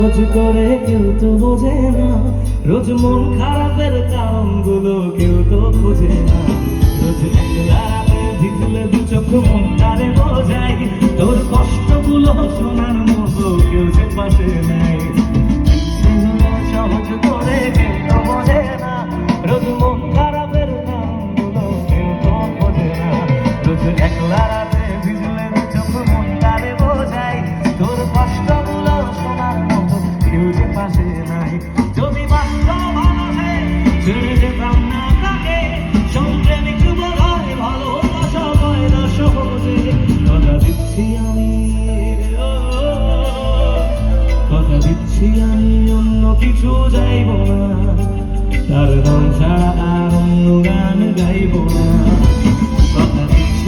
রোজ করে কেউ তো বোঝে না, রোজ মন খারাপের কারণগুলো কেউ তো খোঁজে না। রোজ একলা রাতে ভিজলে দু চোখ মন তারে বোঝাই, তোর কষ্টগুলো শোনার মতো কেউ যে পাশে নাই। সহজ করে কেউ তো বোঝে না, রোজ মন খারাপের কারণগুলো কেউ তো খোঁজে না। রোজ একলা রাতে ভিজলে দু চোখ মন তারে বোঝাই, তোর কষ্টগুলো শোনার মতো কেউ যে পাশে নাই। যদি বাস্তব ভালোবাসে ছেড়ে যেতাম না তাকে, সংপ্রেমিক বলায় ভালোবাসা হয় না সহজে। কথা দিচ্ছি আমি, কথা দিচ্ছি আমি অন্য কিছু যাইব না, তার নাম ছাড়া আর অন্য গান গাইব না। কথা দিচ্ছি